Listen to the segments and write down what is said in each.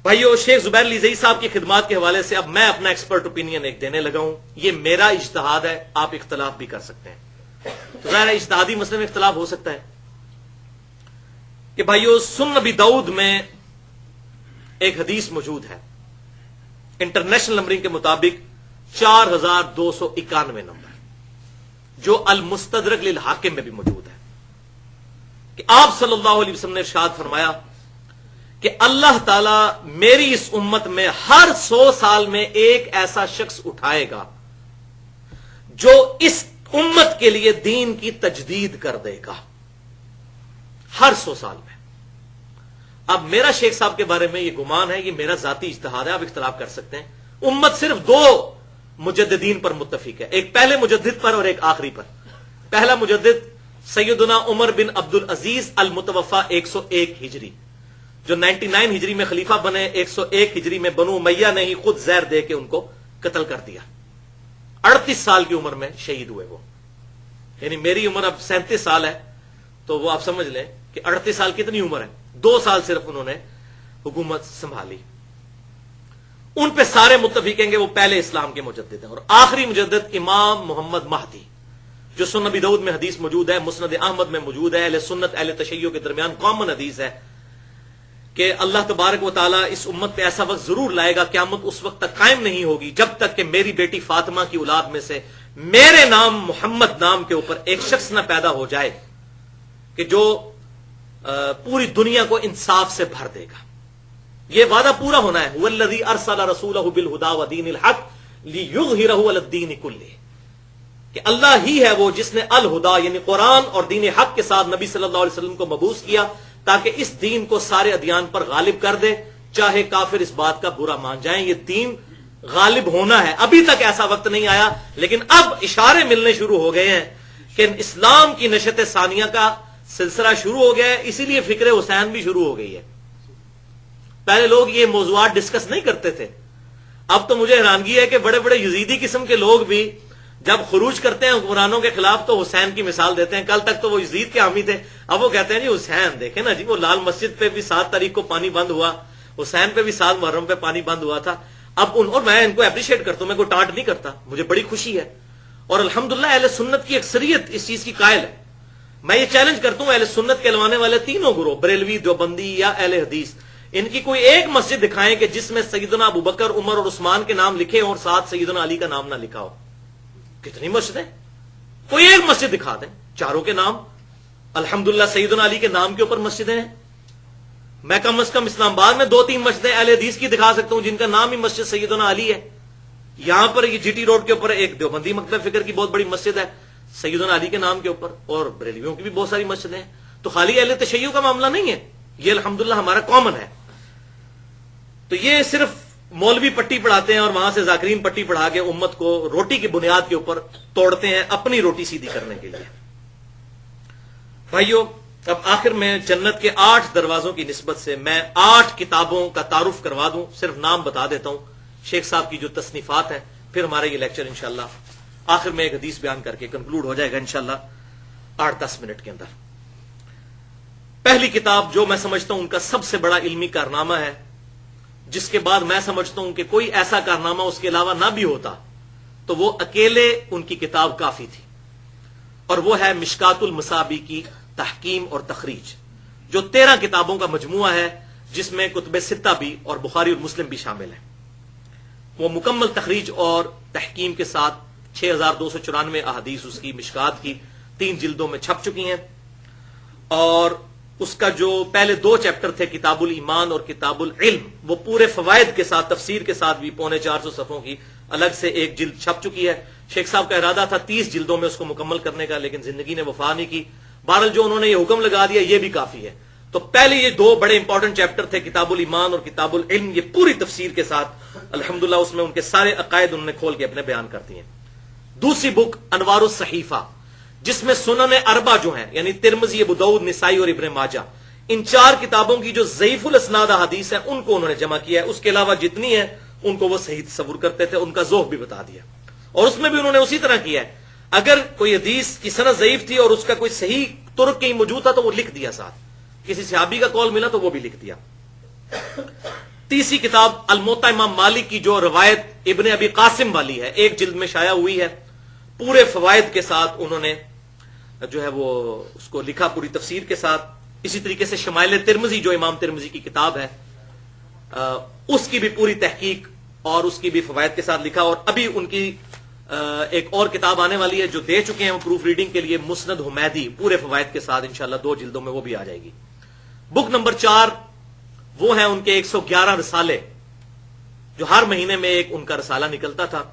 بھائیو، شیخ زبیر لیزئی صاحب کی خدمات کے حوالے سے اب میں اپنا ایکسپرٹ اوپینین ایک دینے لگا ہوں. یہ میرا اجتہاد ہے، آپ اختلاف بھی کر سکتے ہیں. تو ظاہر ہے اجتہادی مسئلے میں اختلاف ہو سکتا ہے کہ بھائیو سنن نبی داؤد میں ایک حدیث موجود ہے، انٹرنیشنل نمبرنگ کے مطابق 4291 نمبر، جو المستدرک للحاکم میں بھی موجود ہے، کہ آپ صلی اللہ علیہ وسلم نے ارشاد فرمایا کہ اللہ تعالی میری اس امت میں ہر 100 سال میں ایک ایسا شخص اٹھائے گا جو اس امت کے لیے دین کی تجدید کر دے گا، ہر 100 سال میں. اب میرا شیخ صاحب کے بارے میں یہ گمان ہے، یہ میرا ذاتی اجتہاد ہے، آپ اختلاف کر سکتے ہیں. امت صرف 2 مجددین پر متفق ہے، ایک پہلے مجدد پر اور ایک آخری پر. پہلا مجدد سیدنا عمر بن عبد العزیز المتوفا 101 ہجری، جو 99 ہجری میں خلیفہ بنے، 101 ہجری میں بنو امیہ نے ہی خود زہر دے کے ان کو قتل کر دیا. 38 سال کی عمر میں شہید ہوئے وہ. یعنی میری عمر اب 37 سال ہے، تو وہ آپ سمجھ لیں کہ 38 سال کتنی عمر ہے. 2 سال صرف انہوں نے حکومت سنبھالی. ان پہ سارے متفق ہیں کہ وہ پہلے اسلام کے مجدد ہیں. اور آخری مجدد امام محمد مہدی، جو سنن نبی داؤد میں حدیث موجود ہے، مسند احمد میں موجود ہے، اہل سنت اہل تشیع کے درمیان کامن حدیث ہے کہ اللہ تبارک و تعالیٰ اس امت پہ ایسا وقت ضرور لائے گا، قیامت اس وقت تک قائم نہیں ہوگی جب تک کہ میری بیٹی فاطمہ کی اولاد میں سے میرے نام محمد نام کے اوپر ایک شخص نہ پیدا ہو جائے کہ جو پوری دنیا کو انصاف سے بھر دے گا. یہ وعدہ پورا ہونا ہے. والذی ارسل رسولہ بالہدی ودین الحق لیظہرہ علی الدین کلہ، کہ اللہ ہی ہے وہ جس نے الہدا یعنی قرآن اور دین حق کے ساتھ نبی صلی اللہ علیہ وسلم کو مبعوث کیا تاکہ اس دین کو سارے ادیان پر غالب کر دے، چاہے کافر اس بات کا برا مان جائیں. یہ دین غالب ہونا ہے. ابھی تک ایسا وقت نہیں آیا، لیکن اب اشارے ملنے شروع ہو گئے ہیں کہ اسلام کی نشت ثانیہ کا سلسلہ شروع ہو گیا ہے. اسی لیے فکر حسین بھی شروع ہو گئی ہے. پہلے لوگ یہ موضوعات ڈسکس نہیں کرتے تھے. اب تو مجھے حیرانگی ہے کہ بڑے بڑے یزیدی قسم کے لوگ بھی جب خروج کرتے ہیں حکمرانوں کے خلاف تو حسین کی مثال دیتے ہیں. کل تک تو وہ یزید کے حامی تھے، اب وہ کہتے ہیں جی حسین دیکھیں نا جی، وہ لال مسجد پہ بھی 7 تاریخ کو پانی بند ہوا، حسین پہ بھی 7 محرم پہ پانی بند ہوا تھا. اب اور میں ان کو اپریشیٹ کرتا ہوں، میں کوئی ٹانٹ نہیں کرتا، مجھے بڑی خوشی ہے. اور الحمدللہ اہل سنت کی اکثریت اس چیز کی قائل ہے. میں یہ چیلنج کرتا ہوں اہل سنت کہلوانے والے تینوں گروہ، بریلوی، دیوبندی یا اہل حدیث، ان کی کوئی ایک مسجد دکھائیں کہ جس میں سیدنا ابوبکر، عمر اور عثمان کے نام لکھے اور ساتھ سیدنا علی کا نام نہ لکھا ہو. کتنی مسجدیں؟ کوئی ایک مسجد دکھا دیں، چاروں کے نام الحمدللہ سیدنا علی کے نام کے اوپر مسجدیں ہیں. میں کم از کم اسلام آباد میں 2-3 مسجدیں اہل حدیث کی دکھا سکتا ہوں جن کا نام ہی مسجد سیدنا علی ہے. یہاں پر یہ جی ٹی روڈ کے اوپر ایک دیوبندی مکتب فکر کی بہت بڑی مسجد ہے سیدنا علی کے نام کے اوپر، اور بریلویوں کی بھی بہت ساری مسجدیں ہیں. تو خالی اہل تشیع کا معاملہ نہیں ہے، یہ الحمدللہ ہمارا کامن ہے. تو یہ صرف مولوی پٹی پڑھاتے ہیں اور وہاں سے ذاکرین پٹی پڑھا کے امت کو روٹی کی بنیاد کے اوپر توڑتے ہیں اپنی روٹی سیدھی کرنے کے لیے. بھائیو، اب آخر میں جنت کے 8 دروازوں کی نسبت سے میں 8 کتابوں کا تعارف کروا دوں. صرف نام بتا دیتا ہوں شیخ صاحب کی جو تصنیفات ہیں، پھر ہمارا یہ لیکچر انشاءاللہ آخر میں ایک حدیث بیان کر کے کنکلوڈ ہو جائے گا انشاءاللہ 8-10 منٹ کے اندر. پہلی کتاب جو میں سمجھتا ہوں ان کا سب سے بڑا علمی کارنامہ ہے، جس کے بعد میں سمجھتا ہوں کہ کوئی ایسا کارنامہ اس کے علاوہ نہ بھی ہوتا تو وہ اکیلے ان کی کتاب کافی تھی، اور وہ ہے مشکات المصابی کی تحکیم اور تخریج، جو 13 کتابوں کا مجموعہ ہے جس میں کتب 6 بھی اور بخاری اور مسلم بھی شامل ہیں. وہ مکمل تخریج اور تحکیم کے ساتھ 6294 احادیث اس کی مشکات کی 3 جلدوں میں چھپ چکی ہیں. اور اس کا جو پہلے 2 چیپٹر تھے کتاب الایمان اور کتاب العلم، وہ پورے فوائد کے ساتھ تفسیر کے ساتھ بھی 450 صفحوں کی الگ سے ایک جلد چھپ چکی ہے. شیخ صاحب کا ارادہ تھا 30 جلدوں میں اس کو مکمل کرنے کا، لیکن زندگی نے وفا نہیں کی. بہرحال جو انہوں نے یہ حکم لگا دیا یہ بھی کافی ہے. تو پہلے یہ 2 بڑے امپورٹنٹ چیپٹر تھے کتاب الایمان اور کتاب العلم، یہ پوری تفسیر کے ساتھ الحمدللہ اس میں ان کے سارے عقائد انہوں نے کھول کے اپنے بیان کر دیے. دوسری بک انوار الصحیفہ، جس میں سنن اربع جو ہیں یعنی ترمذی، ابو داؤد، نسائی اور ابن ماجہ، ان 4 کتابوں کی جو ضعیف الاسناد حدیث ہیں ان کو انہوں نے جمع کیا ہے. اس کے علاوہ جتنی ہیں ان کو وہ صحیح تصور کرتے تھے، ان کا ذوق بھی بتا دیا. اور اس میں بھی انہوں نے اسی طرح کیا ہے، اگر کوئی حدیث کی سند ضعیف تھی اور اس کا کوئی صحیح طرق کہیں موجود تھا تو وہ لکھ دیا، ساتھ کسی صحابی کا قول ملا تو وہ بھی لکھ دیا. تیسری کتاب الموطا امام مالک کی جو روایت ابن ابی قاسم والی ہے، ایک جلد میں شائع ہوئی ہے، پورے فوائد کے ساتھ انہوں نے جو ہے وہ اس کو لکھا پوری تفسیر کے ساتھ۔ اسی طریقے سے شمائل ترمذی جو امام ترمذی کی کتاب ہے، اس کی بھی پوری تحقیق اور اس کی بھی فوائد کے ساتھ لکھا، اور ابھی ان کی ایک اور کتاب آنے والی ہے جو دے چکے ہیں وہ پروف ریڈنگ کے لیے، مسند حمیدی، پورے فوائد کے ساتھ انشاءاللہ 2 جلدوں میں وہ بھی آ جائے گی۔ بک نمبر 4 وہ ہیں ان کے 111 رسالے، جو ہر مہینے میں ایک ان کا رسالہ نکلتا تھا،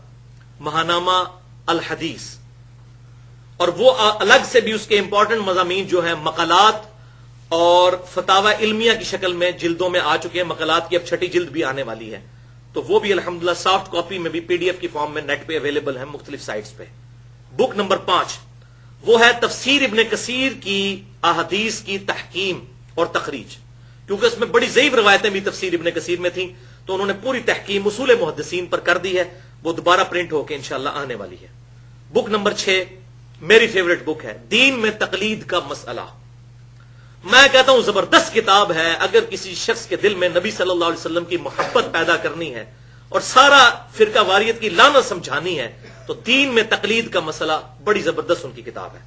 ماہنامہ الحدیث، اور وہ الگ سے بھی اس کے امپورٹنٹ مضامین جو ہیں مقالات اور فتاوی علمیہ کی شکل میں جلدوں میں آ چکے ہیں۔ مقالات کی اب 6ٹھی جلد بھی آنے والی ہے، تو وہ بھی الحمدللہ سافٹ کاپی میں بھی پی ڈی ایف کی فارم میں نیٹ پہ اویلیبل ہے مختلف سائٹس پہ۔ بک نمبر 5 وہ ہے تفسیر ابن کثیر کی احادیث کی تحکیم اور تخریج، کیونکہ اس میں بڑی ضعیف روایتیں بھی تفسیر ابن کثیر میں تھیں، تو انہوں نے پوری تحکیم اصول محدثین پر کر دی ہے، وہ دوبارہ پرنٹ ہو کے انشاءاللہ آنے والی ہے۔ بک نمبر 6 میری فیورٹ بک ہے، دین میں تقلید کا مسئلہ۔ میں کہتا ہوں زبردست کتاب ہے، اگر کسی شخص کے دل میں نبی صلی اللہ علیہ وسلم کی محبت پیدا کرنی ہے اور سارا فرقہ واریت کی لعنت سمجھانی ہے تو دین میں تقلید کا مسئلہ بڑی زبردست ان کی کتاب ہے۔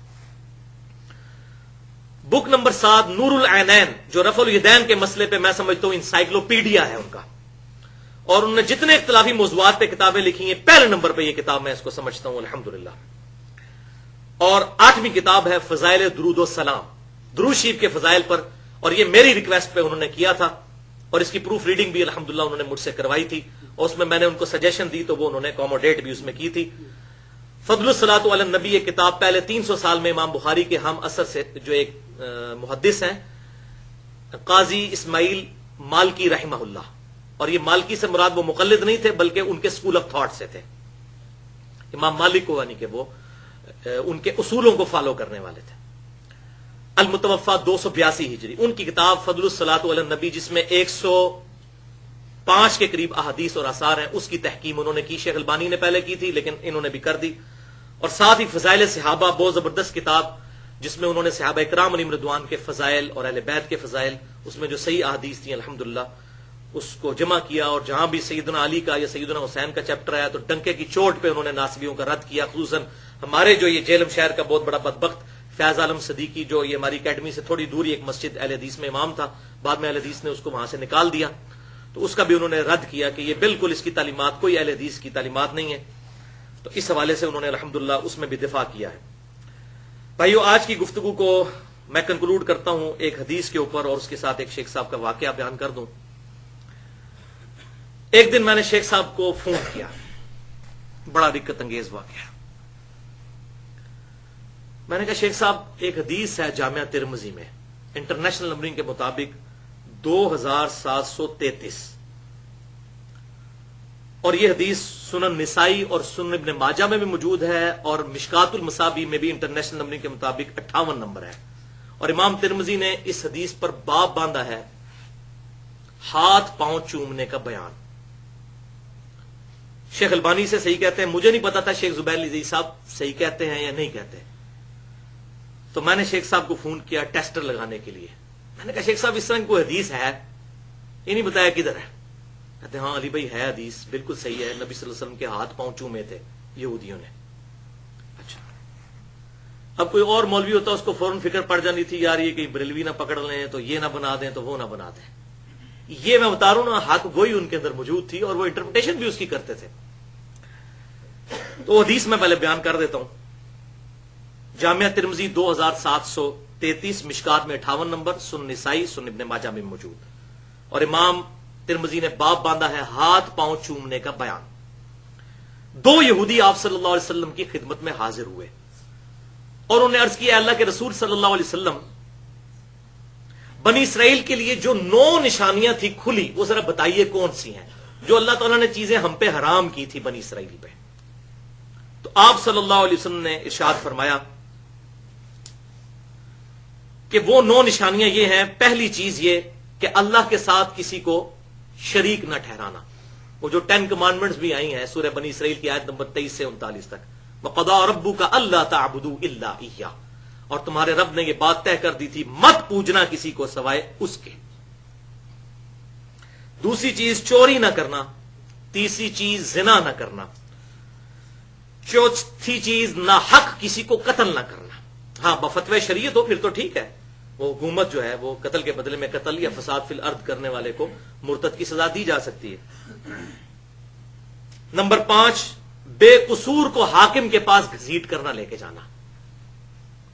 بک نمبر 7 نور العینین، جو رفع الیدین کے مسئلے پہ میں سمجھتا ہوں انسائکلوپیڈیا ہے ان کا، اور انہوں نے جتنے اختلافی موضوعات پہ کتابیں لکھی ہیں پہلے نمبر پہ یہ کتاب میں اس کو سمجھتا ہوں الحمدللہ۔ اور 8ویں کتاب ہے فضائل درود و سلام، درود شریف کے فضائل پر، اور یہ میری ریکویسٹ پہ انہوں نے کیا تھا، اور اس کی پروف ریڈنگ بھی الحمدللہ انہوں نے مجھ سے کروائی تھی، اور اس میں میں نے ان کو سجیشن دی تو وہ انہوں نے اکوموڈیٹ بھی اس میں کی تھی۔ فضل الصلاۃ علی النبی، یہ کتاب پہلے 300 سال میں امام بخاری کے ہم اثر سے جو ایک محدث ہیں قاضی اسماعیل مالکی رحمہ اللہ، اور یہ مالکی سے مراد وہ مقلد نہیں تھے بلکہ ان کے سکول آف تھاٹ سے تھے، امام مالک کو، یعنی کہ وہ ان کے اصولوں کو فالو کرنے والے تھے۔ المتوفا 282 ہجری، ان کی کتاب فضل الصلاۃ علی النبی جس میں 105 کے قریب احادیث اور آثار ہیں، اس کی تحکیم انہوں نے کی، شیخ البانی نے پہلے کی تھی لیکن انہوں نے بھی کر دی۔ اور ساتھ ہی فضائل صحابہ، بہت زبردست کتاب جس میں انہوں نے صحابہ اکرام علیہم رضوان کے فضائل اور اہل بیت کے فضائل، اس میں جو صحیح احادیث تھیں الحمدللہ اس کو جمع کیا، اور جہاں بھی سیدنا علی کا یا سیدنا حسین کا چیپٹر آیا تو ڈنکے کی چوٹ پہ انہوں نے ناصبیوں کا رد کیا، خصوصاً ہمارے جو یہ جیلم شہر کا بہت بڑا بدبخت فیض عالم صدیقی، جو یہ ہماری اکیڈمی سے تھوڑی دور ایک مسجد اہل حدیث میں امام تھا، بعد میں اہل حدیث نے اس کو وہاں سے نکال دیا، تو اس کا بھی انہوں نے رد کیا کہ یہ بالکل اس کی تعلیمات کوئی اہل حدیث کی تعلیمات نہیں ہے، تو اس حوالے سے انہوں نے الحمدللہ اس میں بھی دفاع کیا ہے۔ بھائیو، آج کی گفتگو کو میں کنکلوڈ کرتا ہوں ایک حدیث کے اوپر، اور اس کے ساتھ ایک شیخ صاحب کا واقعہ بیان کر دوں۔ ایک دن میں نے شیخ صاحب کو فون کیا، بڑا دقت انگیز واقعہ، میں نے کہا شیخ صاحب ایک حدیث ہے جامعہ ترمذی میں انٹرنیشنل نمبرنگ کے مطابق 2733، اور یہ حدیث سنن نسائی اور سنن ابن ماجہ میں بھی موجود ہے، اور مشکات المصابیح میں بھی انٹرنیشنل نمبرنگ کے مطابق 58 نمبر ہے، اور امام ترمذی نے اس حدیث پر باب باندھا ہے ہاتھ پاؤں چومنے کا بیان۔ شیخ البانی سے صحیح کہتے ہیں، مجھے نہیں پتا تھا شیخ زبیر علی صاحب صحیح کہتے ہیں یا نہیں کہتے، تو میں نے شیخ صاحب کو فون کیا ٹیسٹر لگانے کے لیے۔ میں نے کہا شیخ صاحب اس طرح کی کوئی حدیث ہے؟ یہ نہیں بتایا کدھر ہے؟ کہتے ہاں علی بھائی ہے حدیث، بالکل صحیح ہے، نبی صلی اللہ علیہ وسلم کے ہاتھ پاؤں چومے تھے یہودیوں نے۔ اچھا، اب کوئی اور مولوی ہوتا اس کو فوراً فکر پڑ جانی تھی یار یہ کہیں بریلوی نہ پکڑ لیں تو یہ نہ بنا دیں تو وہ نہ بنا دیں۔ یہ میں بتا رہا ہوں نا، حق گوئی ان کے اندر موجود تھی اور وہ انٹرپریٹیشن بھی اس کی کرتے تھے۔ تو حدیث میں پہلے بیان کر دیتا ہوں۔ جامعہ ترمذی 2733، مشکات میں 58 نمبر، سنن نسائی سنن ابن ماجہ میں موجود، اور امام ترمذی نے باب باندھا ہے ہاتھ پاؤں چومنے کا بیان۔ 2 یہودی آپ صلی اللہ علیہ وسلم کی خدمت میں حاضر ہوئے اور انہوں نے عرض کیا اللہ کے رسول صلی اللہ علیہ وسلم، بنی اسرائیل کے لیے جو 9 نشانیاں تھی کھلی وہ ذرا بتائیے کون سی ہیں جو اللہ تعالیٰ نے چیزیں ہم پہ حرام کی تھی بنی اسرائیل پہ۔ تو آپ صلی اللہ علیہ وسلم نے ارشاد فرمایا کہ وہ 9 نشانیاں یہ ہیں، پہلی چیز یہ کہ اللہ کے ساتھ کسی کو شریک نہ ٹھہرانا۔ وہ جو 10 کمانڈمنٹس بھی آئی ہیں سورہ بنی اسرائیل کی آیت نمبر 23 سے 39 تک، وَقَضَىٰ رَبُّكَ أَلَّا تَعْبُدُوا إِلَّا إِيَّاهُ، اور تمہارے رب نے یہ بات طے کر دی تھی مت پوجنا کسی کو سوائے اس کے۔ دوسری چیز چوری نہ کرنا، تیسری چیز زنا نہ کرنا، چوتھی چیز ناحق کسی کو قتل نہ کرنا۔ ہاں بفتوی شریعت ہو پھر تو ٹھیک ہے، وہ حکومت جو ہے وہ قتل کے بدلے میں قتل یا فساد فی الارض کرنے والے کو مرتد کی سزا دی جا سکتی ہے۔ نمبر 5، بے قصور کو حاکم کے پاس گھسیٹ کرنا، لے کے جانا۔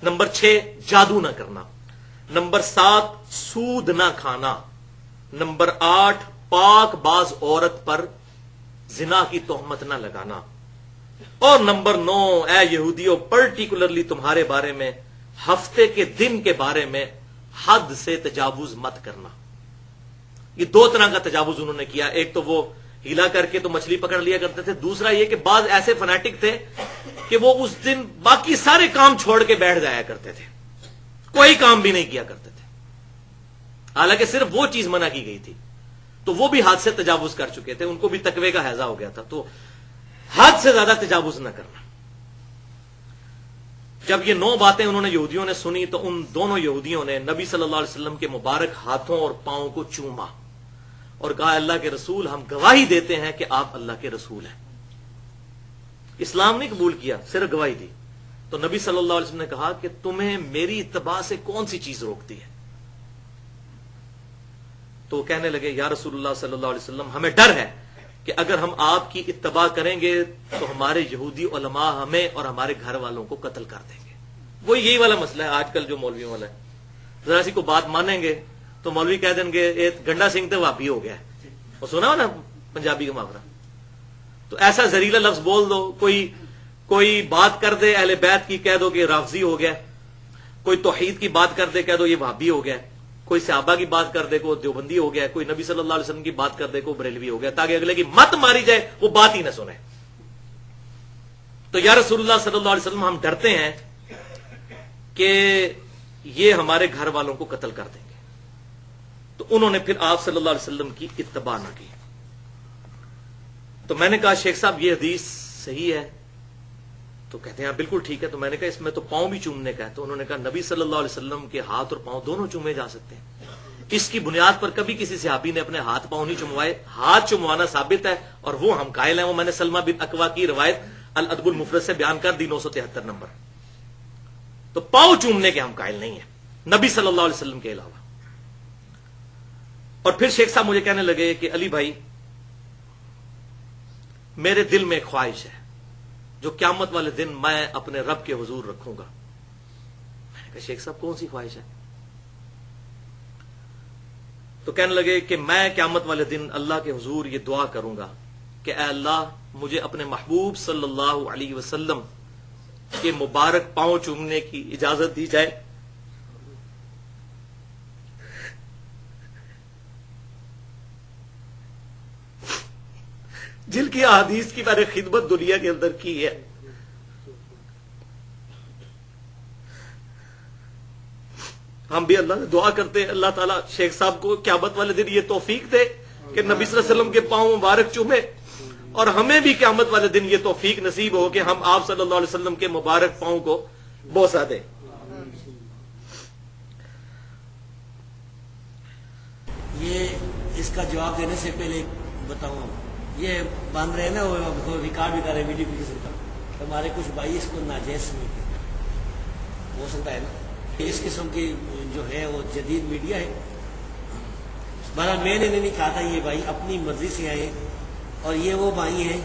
نمبر 6، جادو نہ کرنا۔ نمبر 7، سود نہ کھانا۔ نمبر 8، پاک باز عورت پر زنا کی تہمت نہ لگانا۔ اور نمبر 9، اے یہودیوں، پرٹیکولرلی تمہارے بارے میں ہفتے کے دن کے بارے میں حد سے تجاوز مت کرنا۔ یہ 2 طرح کا تجاوز انہوں نے کیا، ایک تو وہ ہیلا کر کے تو مچھلی پکڑ لیا کرتے تھے، دوسرا یہ کہ بعض ایسے فنیٹک تھے کہ وہ اس دن باقی سارے کام چھوڑ کے بیٹھ جایا کرتے تھے، کوئی کام بھی نہیں کیا کرتے تھے، حالانکہ صرف وہ چیز منع کی گئی تھی، تو وہ بھی حد سے تجاوز کر چکے تھے، ان کو بھی تقوی کا ہیضہ ہو گیا تھا۔ تو حد سے زیادہ تجاوز نہ کرنا۔ جب یہ 9 باتیں انہوں نے یہودیوں نے سنی تو ان دونوں یہودیوں نے نبی صلی اللہ علیہ وسلم کے مبارک ہاتھوں اور پاؤں کو چوما اور کہا، اللہ کے رسول، ہم گواہی دیتے ہیں کہ آپ اللہ کے رسول ہیں۔ اسلام نہیں قبول کیا، صرف گواہی دی۔ تو نبی صلی اللہ علیہ وسلم نے کہا کہ تمہیں میری اتباع سے کون سی چیز روکتی ہے؟ تو وہ کہنے لگے، یا رسول اللہ صلی اللہ علیہ وسلم، ہمیں ڈر ہے کہ اگر ہم آپ کی اتباع کریں گے تو ہمارے یہودی علماء ہمیں اور ہمارے گھر والوں کو قتل کر دیں گے۔ وہ یہی والا مسئلہ ہے آج کل جو مولویوں والا ہے، ذرا سی کو بات مانیں گے تو مولوی کہہ دیں گے گنڈا سنگھ تو وہابی ہو گیا ہے، وہ سنا ہو نا پنجابی کا محاورہ، تو ایسا زہریلا لفظ بول دو، کوئی بات کر دے اہل بیت کی، کہہ دو کہ رافضی ہو گیا، کوئی توحید کی بات کر دے کہہ دو یہ وہابی ہو گیا، کوئی صحابہ کی بات کر دے کو دیوبندی ہو گیا، کوئی نبی صلی اللہ علیہ وسلم کی بات کر دے کو بریلوی ہو گیا، تاکہ اگلے کی مت ماری جائے، وہ بات ہی نہ سنے۔ تو یا رسول اللہ صلی اللہ علیہ وسلم، ہم ڈرتے ہیں کہ یہ ہمارے گھر والوں کو قتل کر دیں گے۔ تو انہوں نے پھر آپ صلی اللہ علیہ وسلم کی اتباع نہ کی۔ تو میں نے کہا، شیخ صاحب یہ حدیث صحیح ہے؟ تو کہتے ہیں بالکل ٹھیک ہے۔ تو میں نے کہا اس میں تو پاؤں بھی چومنے کا ہے۔ تو انہوں نے کہا نبی صلی اللہ علیہ وسلم کے ہاتھ اور پاؤں دونوں چومے جا سکتے ہیں، اس کی بنیاد پر کبھی کسی صحابی نے اپنے ہاتھ پاؤں نہیں چموائے۔ ہاتھ چموانا ثابت ہے اور وہ ہم قائل ہیں، وہ میں نے سلمہ بن اکوا کی روایت الادب المفرد سے بیان کر دی 973 نمبر۔ تو پاؤں چومنے کے ہم قائل نہیں ہیں نبی صلی اللہ علیہ وسلم کے علاوہ۔ اور پھر شیخ صاحب مجھے کہنے لگے کہ علی بھائی، میرے دل میں ایک خواہش ہے جو قیامت والے دن میں اپنے رب کے حضور رکھوں گا۔ میں نے کہا شیخ صاحب کون سی خواہش ہے؟ تو کہنے لگے کہ میں قیامت والے دن اللہ کے حضور یہ دعا کروں گا کہ اے اللہ، مجھے اپنے محبوب صلی اللہ علیہ وسلم کے مبارک پاؤں چومنے کی اجازت دی جائے، جن کی احادیث کی میں نے خدمت دنیا کے اندر کی ہے۔ ہم بھی اللہ سے دعا کرتے ہیں اللہ تعالیٰ شیخ صاحب کو قیامت والے دن یہ توفیق دے کہ نبی صلی اللہ علیہ وسلم کے پاؤں مبارک چومے، اور ہمیں بھی قیامت والے دن یہ توفیق نصیب ہو کہ ہم آپ صلی اللہ علیہ وسلم کے مبارک پاؤں کو بوسہ دیں۔ یہ اس کا جواب دینے سے پہلے بتاؤں، یہ باندھ رہے ہیں نا، وہ ریکارڈ بھی کر رہے ہیں ویڈیو کی قسم کا، ہمارے کچھ بھائی اس کو ناجائز سمجھتے، ہو سکتا ہے نا اس قسم کی جو ہے وہ جدید میڈیا ہے۔ بہرحال میں نے نہیں کہا تھا، یہ بھائی اپنی مرضی سے آئے، اور یہ وہ بھائی ہیں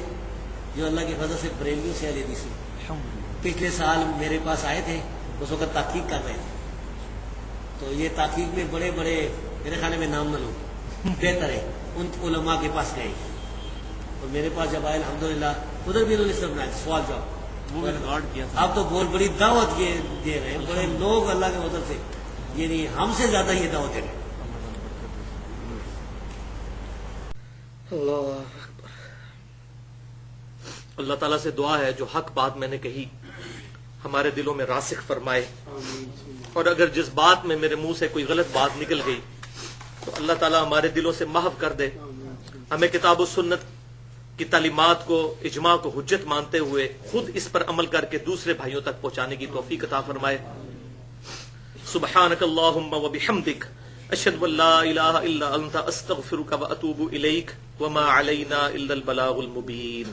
جو اللہ کے فضل سے بریلیوں سے علی سے پچھلے سال میرے پاس آئے تھے، اس وقت تحقیق کر رہے تھے۔ تو یہ تحقیق میں بڑے بڑے، میرے خانے میں نام نہ لو، بہتر ہے ان علماء کے پاس گئے، اور میرے پاس جب آئے الحمدللہ ادھر بھی انہوں نے سب بنایا سوال جواب، اب تو بہت بڑی دعوت یہ دے رہے ہیں، بڑے لوگ اللہ کے فضل سے، یعنی ہم سے زیادہ یہ دعوت دے رہے ہیں۔ اللہ تعالیٰ سے دعا ہے جو حق بات میں نے کہی ہمارے دلوں میں راسخ فرمائے، اور اگر جس بات میں میرے منہ سے کوئی غلط بات نکل گئی تو اللہ تعالیٰ ہمارے دلوں سے محو کر دے، ہمیں کتاب و سنت کی تعلیمات کو، اجماع کو حجت مانتے ہوئے خود اس پر عمل کر کے دوسرے بھائیوں تک پہنچانے کی توفیق عطا فرمائے۔ سبحانک اللہم و بحمدک، اشهد ان لا اله الا انت استغفرك واتوب اليك وما علينا الا البلاغ المبين.